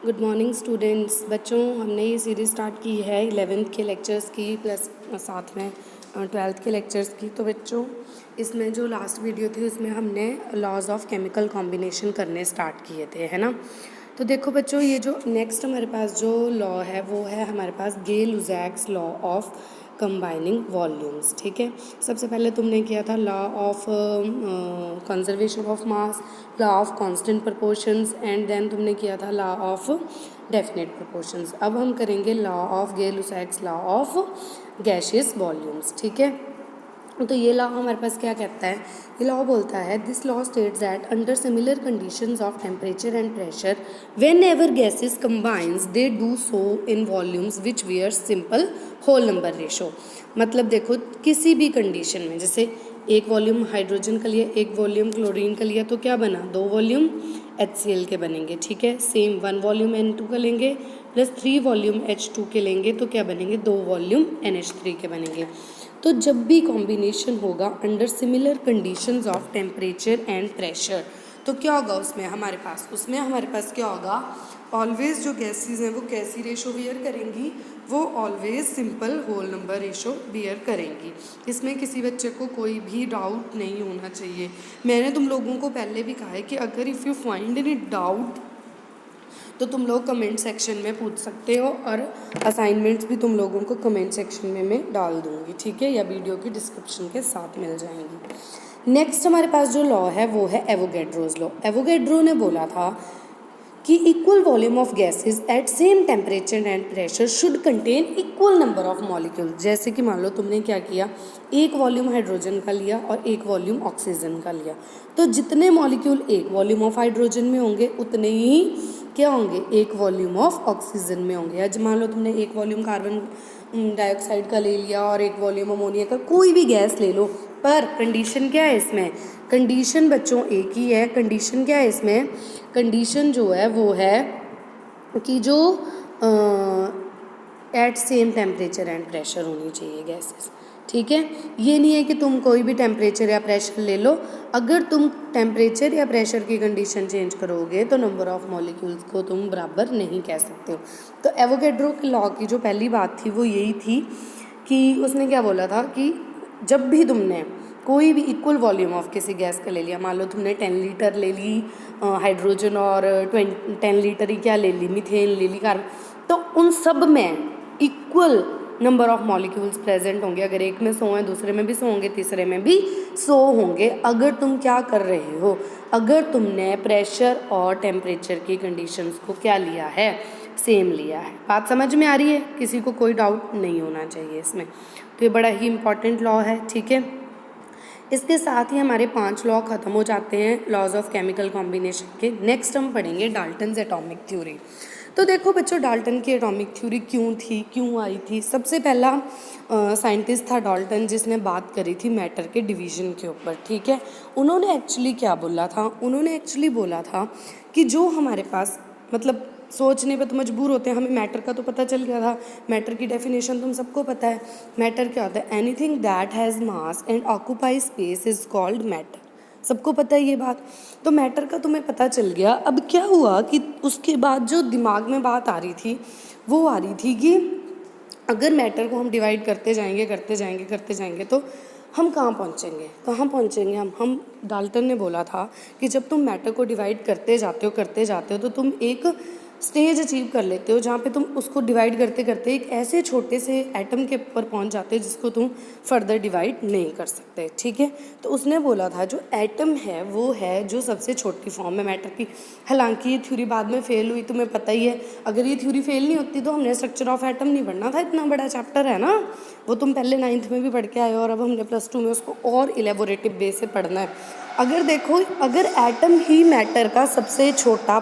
Good morning students. बच्चों, हमने ये सीरीज़ स्टार्ट की है 11th के लेक्चर्स की प्लस साथ में 12th के लेक्चर्स की। तो बच्चों, इसमें जो लास्ट वीडियो थी उसमें हमने लॉज ऑफ केमिकल कॉम्बिनेशन करने स्टार्ट किए थे, है ना। तो देखो बच्चों, ये जो नेक्स्ट हमारे पास जो लॉ है वो है हमारे पास Gay Lussac's law of combining volumes. ठीक है, सबसे पहले तुमने किया था law of conservation of mass, law of constant proportions, and then तुमने किया था लॉ ऑफ डेफिनेट प्रोपोर्शंस। अब हम करेंगे law of Gay Lussac's law of gaseous volumes. ठीक है, तो ये लॉ हमारे पास क्या कहता है? ये लॉ बोलता है this law states that under similar conditions of temperature and pressure whenever gases combines they do so in volumes which were simple whole number ratio. मतलब देखो, किसी भी कंडीशन में, जैसे एक वॉल्यूम हाइड्रोजन का लिया, एक वॉल्यूम क्लोरीन का लिया, तो क्या बना? 2 वॉल्यूम HCl के बनेंगे। ठीक है, सेम 1 वॉल्यूम N2 का लेंगे प्लस 3 वॉल्यूम H2 के लेंगे तो क्या बनेंगे? 2 वॉल्यूम NH3 के बनेंगे। तो जब भी कॉम्बिनेशन होगा under similar conditions of temperature and pressure, तो क्या होगा उसमें हमारे पास क्या होगा? ऑलवेज जो गैसेस हैं वो कैसी रेशो बियर करेंगी? वो always simple whole number ratio bear करेंगी। इसमें किसी बच्चे को कोई भी डाउट नहीं होना चाहिए। मैंने तुम लोगों को पहले भी कहा है कि अगर if you find any doubt तो तुम लोग कमेंट सेक्शन में पूछ सकते हो, और असाइनमेंट्स भी तुम लोगों को कमेंट सेक्शन में मैं डाल दूँगी। ठीक है, या वीडियो की डिस्क्रिप्शन के साथ मिल जाएंगी। नेक्स्ट हमारे पास जो लॉ है वो है एवोगैड्रोज लॉ। एवोगैड्रो ने बोला था कि equal volume of gases at same temperature and pressure should contain equal number of molecule. जैसे कि मान लो तुमने क्या किया, एक वॉल्यूम हाइड्रोजन का लिया और एक वॉल्यूम ऑक्सीजन का लिया, तो जितने मॉलिक्यूल एक वॉल्यूम ऑफ हाइड्रोजन में होंगे उतने ही क्या होंगे? एक वॉल्यूम ऑफ ऑक्सीजन में होंगे। आज मान लो तुमने एक वॉल्यूम कार्बन डाइऑक्साइड का ले लिया और एक वॉल्यूम अमोनिया का, कोई भी गैस ले लो, पर कंडीशन क्या है इसमें? कंडीशन बच्चों एक ही है। कंडीशन क्या है इसमें? कंडीशन जो है वो है कि जो at same temperature and pressure होनी चाहिए गैसेस। ठीक है, ये नहीं है कि तुम कोई भी टेम्परेचर या प्रेशर ले लो। अगर तुम टेम्परेचर या प्रेशर की कंडीशन चेंज करोगे तो नंबर ऑफ मॉलिक्यूल्स को तुम बराबर नहीं कह सकते हो। तो एवोगैड्रो के लॉ की जो पहली बात थी वो यही थी कि उसने क्या बोला था कि जब भी तुमने कोई भी इक्वल वॉल्यूम ऑफ किसी गैस का ले लिया, मान लो तुमने 10 लीटर ले ली हाइड्रोजन और 10 लीटर ही क्या ले ली, मीथेन ले ली, कार्बन, तो उन सब में equal number of molecules present होंगे। अगर एक में 100 हैं, दूसरे में भी 100 होंगे, तीसरे में भी 100 होंगे। अगर तुम क्या कर रहे हो? अगर तुमने प्रेशर और टेम्परेचर की कंडीशंस को क्या लिया है? सेम लिया है। बात समझ में आ रही है? किसी को कोई डाउट नहीं होना चाहिए इसमें। तो ये बड़ा ही इंपॉर्टेंट लॉ है। ठीक है, इसके साथ ही हमारे 5 लॉ खत्म हो जाते हैं लॉज ऑफ केमिकल कॉम्बिनेशन के। नेक्स्ट हम पढ़ेंगे डाल्टन्स एटॉमिक थ्योरी। तो देखो बच्चों, डाल्टन की एटॉमिक थ्योरी क्यों थी, क्यों आई थी? सबसे पहला साइंटिस्ट था डाल्टन, जिसने बात करी थी मैटर के डिवीज़न के ऊपर। ठीक है, उन्होंने एक्चुअली क्या बोला था? उन्होंने एक्चुअली बोला था कि जो हमारे पास, मतलब सोचने पे तो मजबूर होते हैं, हमें मैटर का तो पता चल गया था। मैटर की डेफिनेशन तुम सबको पता है। मैटर क्या होता है? Anything that has mass and occupy space is called matter. सबको पता है ये बात। तो मैटर का तुम्हें पता चल गया। अब क्या हुआ कि उसके बाद जो दिमाग में बात आ रही थी वो आ रही थी कि अगर मैटर को हम डिवाइड करते जाएंगे तो हम कहाँ पहुँचेंगे? हम डाल्टन ने बोला था कि जब तुम मैटर को डिवाइड करते जाते हो तो तुम एक स्टेज अचीव कर लेते हो जहाँ पे तुम उसको डिवाइड करते करते एक ऐसे छोटे से एटम के ऊपर पहुँच जाते हो जिसको तुम फर्दर डिवाइड नहीं कर सकते। ठीक है, तो उसने बोला था जो एटम है वो है जो सबसे छोटी फॉर्म है मैटर की। हालांकि ये थ्योरी बाद में फेल हुई, तुम्हें पता ही है। अगर ये थ्योरी फेल नहीं होती तो हमने स्ट्रक्चर ऑफ एटम नहीं पढ़ना था। इतना बड़ा चैप्टर है ना, वो तुम पहले 9th में भी पढ़ के आए हो और अब हमने +2 में उसको और इलेबोरेटिव वे से पढ़ना है। अगर देखो, अगर एटम ही मैटर का सबसे छोटा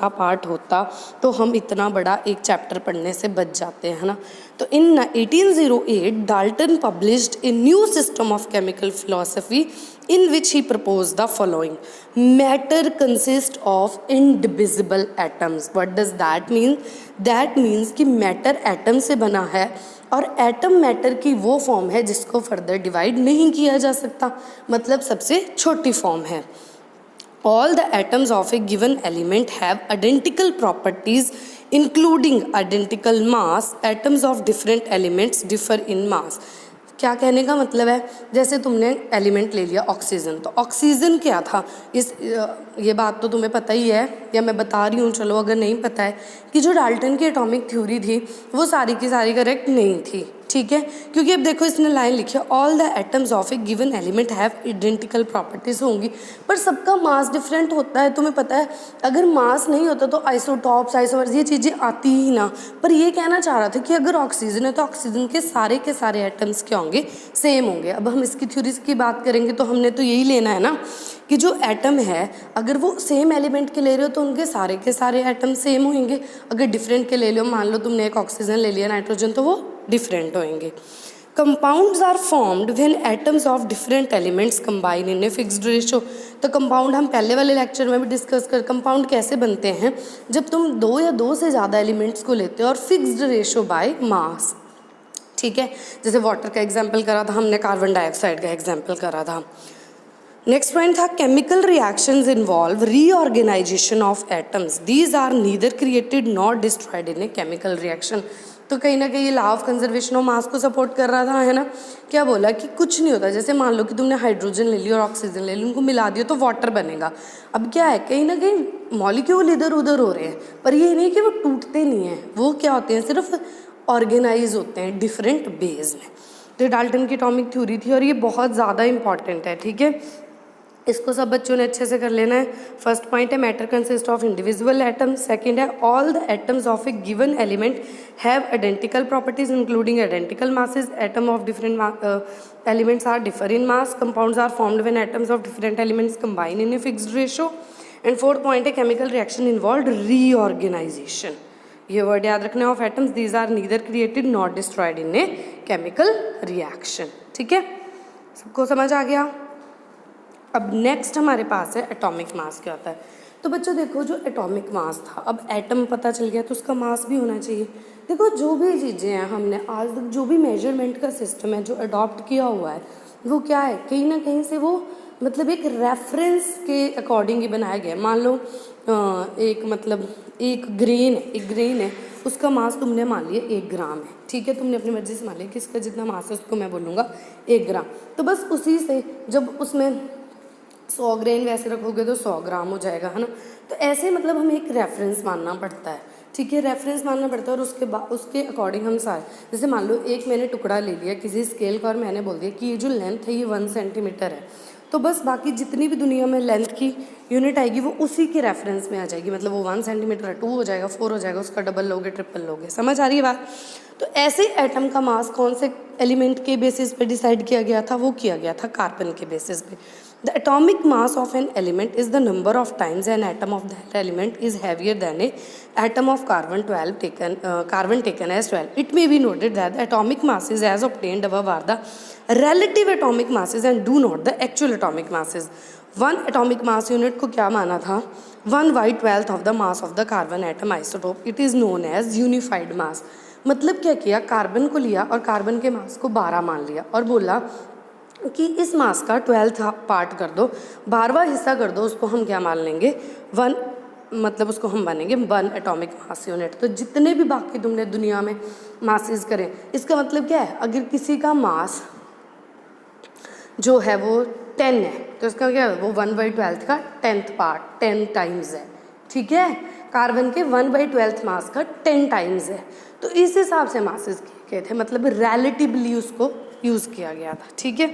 पार्ट होता, तो हम इतना बड़ा एक चैप्टर पढ़ने से बच जाते हैं, है ना। तो इन 1808 Dalton published a new system of chemical philosophy in which he propose the following: matter consist of indivisible atoms. What does that mean? That means कि मैटर एटम से बना है और एटम मैटर की वो फॉर्म है जिसको फर्दर डिवाइड नहीं किया जा सकता, मतलब सबसे छोटी फॉर्म है। all the atoms of a given element have identical properties including identical mass. Atoms of different elements differ in mass. क्या कहने का मतलब है, जैसे तुमने एलिमेंट ले लिया ऑक्सीजन, तो ऑक्सीजन क्या था, ये बात तो तुम्हें पता ही है या मैं बता रही हूँ, चलो अगर नहीं पता है, कि जो डाल्टन की एटॉमिक थ्योरी थी वो सारी की सारी करेक्ट नहीं थी, ठीक है, क्योंकि अब देखो इसने लाइन लिखी है all the atoms of a given element have identical properties होंगी, पर सबका मास डिफरेंट होता है, तुम्हें पता है, अगर मास नहीं होता तो आइसोटॉप्स आइसोमर्स ये चीज़ें आती ही ना। पर ये कहना चाह रहा था कि अगर ऑक्सीजन है तो ऑक्सीजन के सारे एटम्स क्या होंगे, सेम होंगे। अब हम इसकी थ्योरीज की बात करेंगे तो हमने तो यही लेना है ना कि जो एटम है अगर वो सेम एलिमेंट के ले रहे हो तो उनके सारे एटम सेम होंगे, अगर डिफरेंट के ले लो, मान लो तुमने एक ऑक्सीजन ले लिया नाइट्रोजन, तो वो डिफरेंट होंगे। Compounds are formed when atoms of different elements combine in a fixed ratio. तो कंपाउंड हम पहले वाले लेक्चर में भी डिस्कस कर, कंपाउंड कैसे बनते हैं, जब तुम दो या दो से ज़्यादा एलिमेंट्स को लेते हो और फिक्स्ड रेशो बाय मास, ठीक है, जैसे वाटर का एग्जाम्पल करा था हमने, कार्बन डाइऑक्साइड का एग्जाम्पल करा था। नेक्स्ट पॉइंट था chemical reactions involve reorganization of atoms, these are neither created not destroyed in a chemical reaction. तो कहीं ना कहीं ये law of conservation of mass को सपोर्ट कर रहा था, है ना। क्या बोला कि कुछ नहीं होता, जैसे मान लो कि तुमने हाइड्रोजन ले लिया और ऑक्सीजन ले ली, उनको मिला दिया तो वाटर बनेगा। अब क्या है, कहीं ना कहीं मॉलिक्यूल इधर उधर हो रहे हैं, पर ये नहीं कि वो टूटते नहीं हैं, वो क्या होते हैं, सिर्फ ऑर्गेनाइज होते हैं डिफरेंट बेस में। तो डाल्टन की एटॉमिक थ्योरी थी और ये बहुत ज़्यादा इंपॉर्टेंट है, ठीक है, इसको सब बच्चों ने अच्छे से कर लेना है। फर्स्ट पॉइंट है matter consist of individual atoms, second है all the atoms of a given element have identical properties including identical masses, atom of different elements are differ in mass, compounds are formed when atoms of different elements combine in a fixed ratio, and fourth point है chemical reaction involve reorganisation. ये word याद रखना है of atoms, these are neither created not destroyed in a chemical reaction, ठीक है, सबको समझ आ गया। अब नेक्स्ट हमारे पास है एटॉमिक मास क्या होता है। तो बच्चों देखो, जो एटॉमिक मास था, अब एटम पता चल गया तो उसका मास भी होना चाहिए। देखो जो भी चीज़ें हैं हमने आज तक जो भी मेजरमेंट का सिस्टम है जो अडॉप्ट किया हुआ है, वो क्या है, कहीं ना कहीं से वो मतलब एक रेफरेंस के अकॉर्डिंग ही बनाया गया है। मान लो एक ग्रेन है, उसका मास तुमने मान लिया 1 ग्राम है, ठीक है, तुमने अपनी मर्जी से मान लिया कि इसका जितना मास है उसको मैं बोलूँगा 1 ग्राम। तो बस उसी से जब उसमें 100 ग्रेन वैसे रखोगे तो 100 ग्राम हो जाएगा, है ना। तो ऐसे मतलब हमें एक रेफरेंस मानना पड़ता है, ठीक है, रेफरेंस मानना पड़ता है, और उसके बाद उसके अकॉर्डिंग हम सारे, जैसे मान लो एक मैंने टुकड़ा ले लिया किसी स्केल का और मैंने बोल दिया कि ये जो लेंथ है ये 1 सेंटीमीटर है, तो बस बाकी जितनी भी दुनिया में लेंथ की यूनिट आएगी वो उसी के रेफरेंस में आ जाएगी, मतलब वो 1 सेंटीमीटर है, 2 हो जाएगा, 4 हो जाएगा, उसका डबल लोगे, ट्रिपल लोगे, समझ आ रही है बात। तो ऐसे एटम का मास कौन से एलिमेंट के बेसिस पे डिसाइड किया गया था, वो किया गया था कार्बन के बेसिस पे। The atomic mass of an element is the number of times an atom of that element is heavier than a atom of carbon taken as 12. It may be noted that the atomic masses as obtained above are the relative atomic masses and do not the actual atomic masses. One atomic mass unit को क्या माना था, 1/12 of the mass of the carbon atom isotope. It is known as unified mass. मतलब क्या किया, carbon को लिया और कार्बन के मास को 12 मान लिया और बोला कि इस मास का 12th पार्ट कर दो, 12वां हिस्सा कर दो, उसको हम क्या मान लेंगे 1, मतलब उसको हम मानेंगे 1 एटॉमिक मास यूनिट। तो जितने भी बाकी तुमने दुनिया में मासेस करें, इसका मतलब क्या है, अगर किसी का मास जो है वो 10 है तो इसका क्या है, वो 1/12 का 10th पार्ट 10 टाइम्स है, ठीक है, कार्बन के 1/12 मास का 10 टाइम्स है। तो इस हिसाब से मासेस किए थे, मतलब रिलेटिवली उसको यूज़ किया गया था, ठीक है।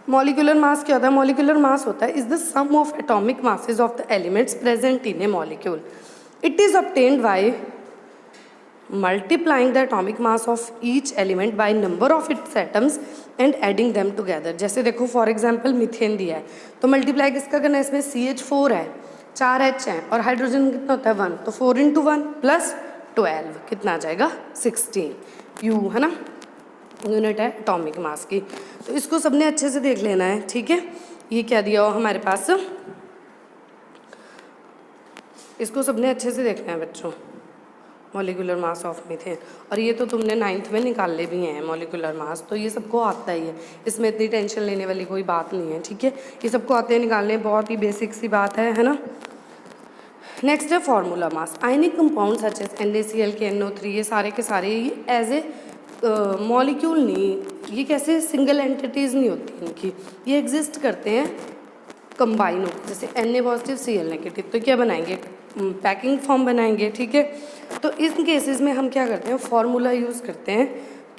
मॉलिक्यूलर मास क्या होता है, मॉलिक्यूलर मास होता है is the sum of atomic masses of the elements present in a molecule. It is obtained by multiplying the atomic mass of each element by number of its atoms and adding them together. जैसे देखो for example methane दिया है तो multiply किसका करना है, इसमें CH4 है, 4 H हैं और हाइड्रोजन कितना होता है 1, तो 4 × 1 + 12 कितना आ जाएगा 16 U, है ना, यूनिट है एटॉमिक मास की। तो इसको सबने अच्छे से देख लेना है, ठीक है। ये क्या दिया हो हमारे पास, इसको सबने अच्छे से देखना है बच्चों, मॉलिक्यूलर मास ऑफ मीथेन। और ये तो तुमने 9th में निकाले भी हैं मॉलिक्यूलर मास, तो ये सबको आता ही है, इसमें इतनी टेंशन लेने वाली कोई बात नहीं है, ठीक है। ये सबको आते हैं निकालने, बहुत ही बेसिक सी बात है ना। नेक्स्ट है formula mass. Ionic compound such as NaCl, KNO3, ये सारे के सारे ये एज ए मॉलिक्यूल नहीं, ये कैसे सिंगल एंटिटीज़ नहीं होती इनकी, ये एग्जिस्ट करते हैं कंबाइन होकर, जैसे Na पॉजिटिव Cl नेगेटिव, तो क्या बनाएंगे, पैकिंग फॉर्म बनाएंगे, ठीक है। तो इन केसेस में हम क्या करते हैं, फॉर्मूला यूज़ करते हैं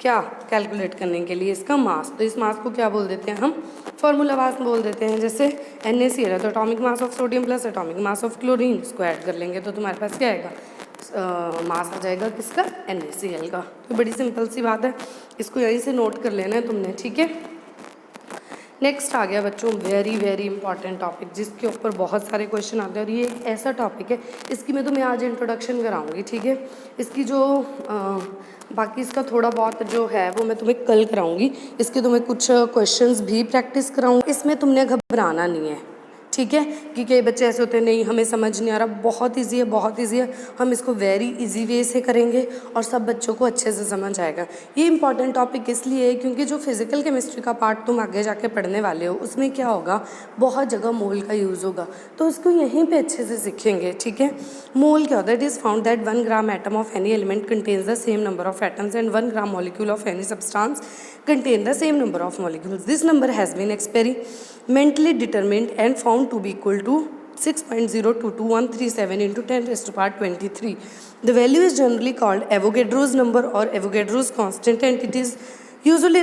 क्या कैलकुलेट करने के लिए इसका मास। तो इस मास को क्या बोल देते हैं हम, फॉर्मूला मास बोल देते हैं। जैसे NaCl है तो atomic mass of sodium plus atomic mass of chlorine, इसको ऐड कर लेंगे तो तुम्हारे पास क्या आएगा, मास आ जाएगा किसका, NaCl का। तो बड़ी सिंपल सी बात है, इसको यहीं से नोट कर लेना है तुमने, ठीक है। नेक्स्ट आ गया बच्चों वेरी वेरी इंपॉर्टेंट टॉपिक, जिसके ऊपर बहुत सारे क्वेश्चन आते हैं, और ये एक ऐसा टॉपिक है, इसकी मैं तुम्हें आज इंट्रोडक्शन कराऊंगी, ठीक है। इसकी जो बाकी इसका थोड़ा बहुत जो है वो मैं तुम्हें कल कराऊंगी, इसके तुम्हें कुछ क्वेश्चंस भी प्रैक्टिस कराऊंगी। इसमें तुमने घबराना नहीं है, ठीक है, कि कई बच्चे ऐसे होते हैं नहीं हमें समझ नहीं आ रहा, बहुत इजी है, बहुत इजी है, हम इसको वेरी इजी वे से करेंगे और सब बच्चों को अच्छे से समझ आएगा। ये इंपॉर्टेंट टॉपिक इसलिए है क्योंकि जो फिजिकल केमिस्ट्री का पार्ट तुम आगे जाके पढ़ने वाले हो उसमें क्या होगा, बहुत जगह मोल का यूज़ होगा, तो उसको यहीं पर अच्छे से सीखेंगे, ठीक है। मोल क्या होता है, it is found that 1 gram atom of any element contains the same number of atoms and 1 gram molecule of any substance contain the same number of molecules. This number has been experimentally determined and found to be equal to 6.022137 into 10 raised to power 23. The value is generally called Avogadro's number or Avogadro's constant, and it is usually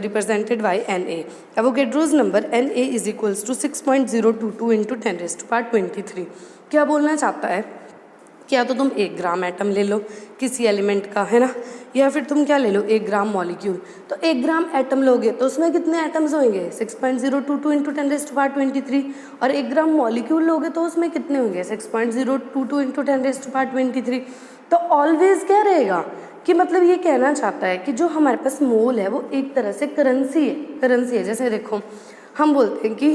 represented by Na. Avogadro's number Na is equals to 6.022 into 10 raised to power 23. क्या बोलना चाहता है, क्या तो तुम 1 gram atom ले लो किसी element का, है ना, या फिर तुम क्या ले लो 1 ग्राम मॉलिक्यूल, तो 1 ग्राम एटम लोगे तो उसमें कितने एटम्स होंगे, 6.022 इंटू 10 रेज़ टू पावर 23, और 1 ग्राम मॉलिक्यूल लोगे तो उसमें कितने होंगे, 6.022 इंटू 10 रेज़ टू पावर 23। तो ऑलवेज क्या रहेगा कि मतलब ये कहना चाहता है कि जो हमारे पास मोल है वो एक तरह से करेंसी है। जैसे देखो हम बोलते हैं कि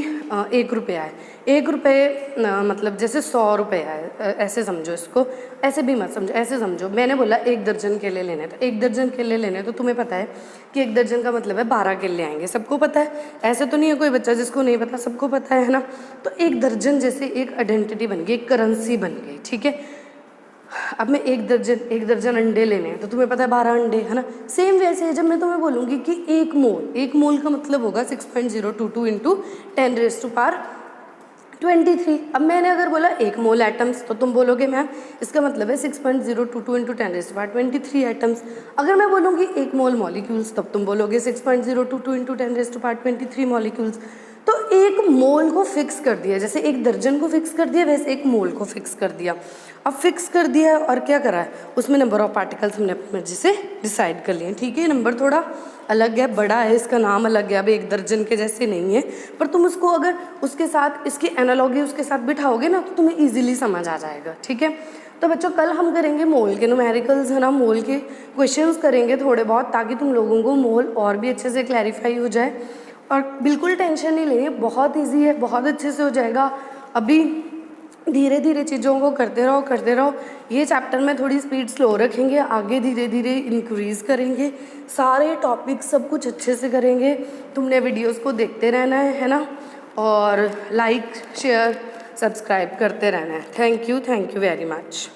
1 रुपया है, 1 रुपये मतलब जैसे 100 रुपया है, ऐसे समझो इसको, ऐसे भी मत समझो, ऐसे समझो, मैंने बोला 1 दर्जन केले लेने, तो 1 दर्जन केले लेने तो तुम्हें पता है कि 1 दर्जन का मतलब है 12 केले आएंगे, सबको पता है, ऐसे तो नहीं है कोई बच्चा जिसको नहीं पता, सबको पता है ना। तो 1 दर्जन जैसे एक आइडेंटिटी बन गई, एक करेंसी बन गई, ठीक है। अब मैं 1 दर्जन अंडे लेने हैं तो तुम्हें पता है 12 अंडे, है ना। सेम वैसे जब मैं तुम्हें बोलूँगी कि 1 मोल का मतलब होगा 6.022 इंटू 10 रेज़ टू पावर 23। अब मैंने अगर बोला 1 मोल एटम्स तो तुम बोलोगे मैम इसका मतलब है 6.022 into 10 raise to power 23 atoms. अगर मैं बोलूँगी 1 मोल मॉलिक्यूल्स तब तुम बोलोगे 6.022 into 10 raise to power 23 molecules. तो 1 मोल को फिक्स कर दिया, जैसे 1 दर्जन को फिक्स कर दिया वैसे 1 मोल को फिक्स कर दिया। अब फिक्स कर दिया और क्या करा है, उसमें नंबर ऑफ पार्टिकल्स हमने अपनी मर्जी से डिसाइड कर लिए, ठीक है। नंबर थोड़ा अलग है, बड़ा है, इसका नाम अलग है, अब 1 दर्जन के जैसे नहीं है, पर तुम उसको अगर उसके साथ इसकी एनालॉजी उसके साथ बिठाओगे ना तो तुम्हें ईजिली समझ आ जाएगा, ठीक है। तो बच्चों कल हम करेंगे मोल के न्यूमेरिकल्स, है ना, मोल के क्वेश्चंस करेंगे थोड़े बहुत, ताकि तुम लोगों को मोल और भी अच्छे से क्लैरिफाई हो जाए। और बिल्कुल टेंशन नहीं लेनी, बहुत इजी है, बहुत अच्छे से हो जाएगा। अभी धीरे धीरे चीज़ों को करते रहो। ये चैप्टर में थोड़ी स्पीड स्लो रखेंगे, आगे धीरे धीरे इंक्रीज़ करेंगे, सारे टॉपिक सब कुछ अच्छे से करेंगे। तुमने वीडियोस को देखते रहना है ना, और लाइक शेयर सब्सक्राइब करते रहना है। Thank you very much.